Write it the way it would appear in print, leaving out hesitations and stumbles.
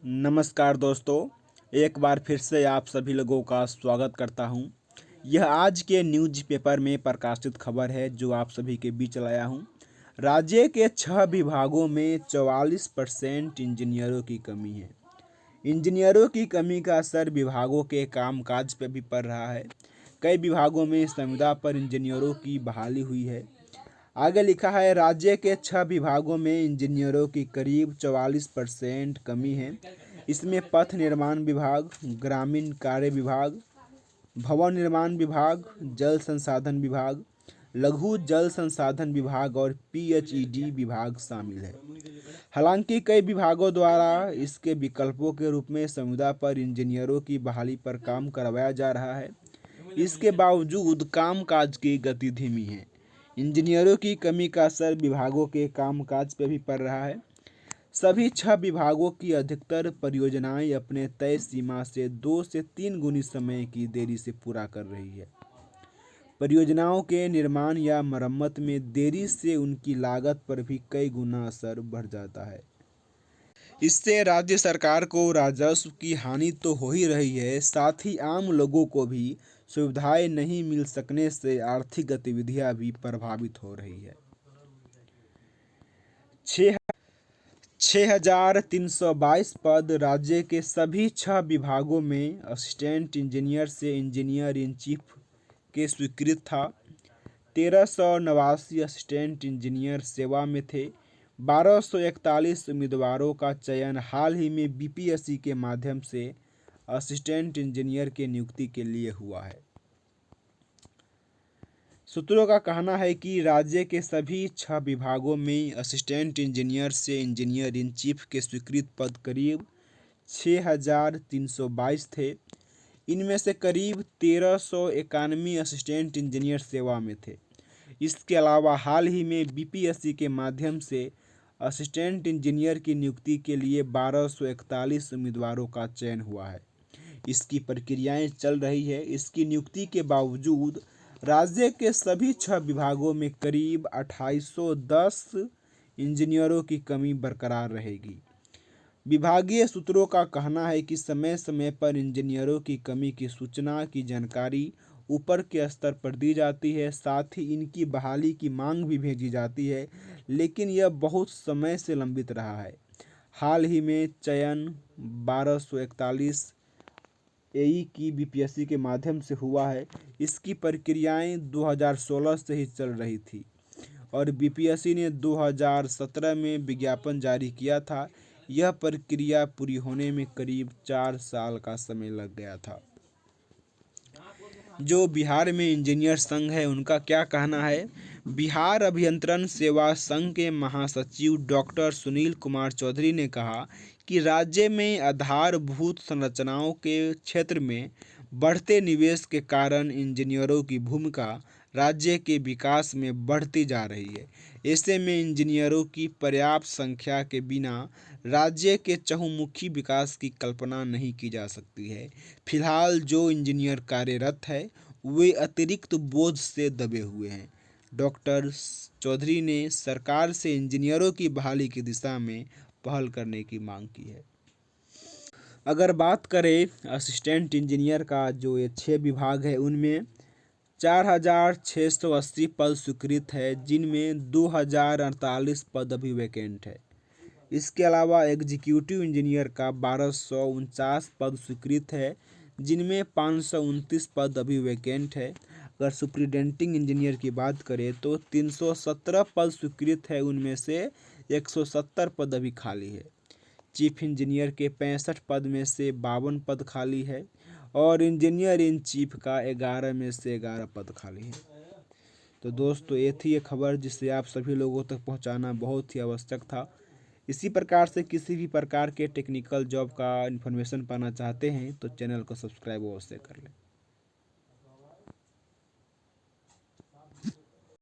नमस्कार दोस्तों, एक बार फिर से आप सभी लोगों का स्वागत करता हूं। यह आज के न्यूज़ पेपर में प्रकाशित खबर है जो आप सभी के बीच लाया हूं। राज्य के 6 विभागों में 44% इंजीनियरों की कमी है। इंजीनियरों की कमी का असर विभागों के कामकाज पर भी पड़ रहा है। कई विभागों में संविदा पर इंजीनियरों की बहाली हुई है। आगे लिखा है, राज्य के 6 विभागों में इंजीनियरों की करीब 44% कमी है। इसमें पथ निर्माण विभाग, ग्रामीण कार्य विभाग, भवन निर्माण विभाग, जल संसाधन विभाग, लघु जल संसाधन विभाग और पीएचईडी विभाग शामिल है। हालांकि कई विभागों द्वारा इसके विकल्पों के रूप में संविदा पर इंजीनियरों की बहाली पर काम करवाया जा रहा है। इसके बावजूद कामकाज की गति धीमी है। इंजीनियरों की कमी का असर विभागों के कामकाज पर भी पड़ रहा है। सभी 6 विभागों की अधिकतर परियोजनाएं अपने तय सीमा से 2 से 3 गुनी समय की देरी से पूरा कर रही है। परियोजनाओं के निर्माण या मरम्मत में देरी से उनकी लागत पर भी कई गुना असर बढ़ जाता है। इससे राज्य सरकार को राजस्व की हानि तो हो ही रही है, साथ ही आम लोगों को भी सुविधाएं नहीं मिल सकने से आर्थिक गतिविधियां भी प्रभावित हो रही है। 6,322 पद राज्य के सभी 6 विभागों में असिस्टेंट इंजीनियर से इंजीनियर इन चीफ के स्वीकृत था। 1389 असिस्टेंट इंजीनियर सेवा में थे। 1241 उम्मीदवारों का चयन हाल ही में बीपीएससी के माध्यम से असिस्टेंट इंजीनियर के नियुक्ति के लिए हुआ है। सूत्रों का कहना है कि राज्य के सभी 6 विभागों में असिस्टेंट इंजीनियर से इंजीनियर इन चीफ के स्वीकृत पद करीब 6,322 थे। इनमें से करीब 1,391 असिस्टेंट इंजीनियर सेवा में थे। इसके अलावा हाल ही में बीपीएससी के माध्यम से असिस्टेंट इंजीनियर की नियुक्ति के लिए 1241 उम्मीदवारों का चयन हुआ है। इसकी प्रक्रियाएं चल रही है। इसकी नियुक्ति के बावजूद राज्य के सभी 6 विभागों में करीब 2810 इंजीनियरों की कमी बरकरार रहेगी। विभागीय सूत्रों का कहना है कि समय समय पर इंजीनियरों की कमी की सूचना की जानकारी ऊपर के स्तर पर दी जाती है, साथ ही इनकी बहाली की मांग भी भेजी जाती है, लेकिन यह बहुत समय से लंबित रहा है। हाल ही में चयन 1241 एई की बीपीएससी के माध्यम से हुआ है। इसकी प्रक्रियाएं 2016 से ही चल रही थी और बीपीएससी ने 2017 में विज्ञापन जारी किया था। यह प्रक्रिया पूरी होने में करीब 4 साल का समय लग गया था। जो बिहार में इंजीनियर संघ है उनका क्या कहना है। बिहार अभियंत्रण सेवा संघ के महासचिव डॉक्टर सुनील कुमार चौधरी ने कहा कि राज्य में आधारभूत संरचनाओं के क्षेत्र में बढ़ते निवेश के कारण इंजीनियरों की भूमिका राज्य के विकास में बढ़ती जा रही है। ऐसे में इंजीनियरों की पर्याप्त संख्या के बिना राज्य के चहुमुखी विकास की कल्पना नहीं की जा सकती है। फिलहाल जो इंजीनियर कार्यरत है वे अतिरिक्त बोझ से दबे हुए हैं। डॉक्टर चौधरी ने सरकार से इंजीनियरों की बहाली की दिशा में पहल करने की मांग की है। अगर बात करें असिस्टेंट इंजीनियर का, जो ये 6 विभाग है उनमें 4,680 पद स्वीकृत है, जिनमें 2,048 पद अभी वैकेंट है। इसके अलावा एग्जीक्यूटिव इंजीनियर का 1,249 पद स्वीकृत है, जिनमें 529 पद अभी वैकेंट है। अगर सुपरिटेंडिंग इंजीनियर की बात करें तो 317 पद स्वीकृत है, उनमें से 170 पद अभी खाली है। चीफ इंजीनियर के 65 पद में से 52 पद खाली है और इंजीनियर इन चीफ का 11 में से 11 पद खाली है। तो दोस्तों, ये थी ये खबर जिसे आप सभी लोगों तक पहुंचाना बहुत ही आवश्यक था। इसी प्रकार से किसी भी प्रकार के टेक्निकल जॉब का इन्फॉर्मेशन पाना चाहते हैं तो चैनल को सब्सक्राइब अवश्य कर लें।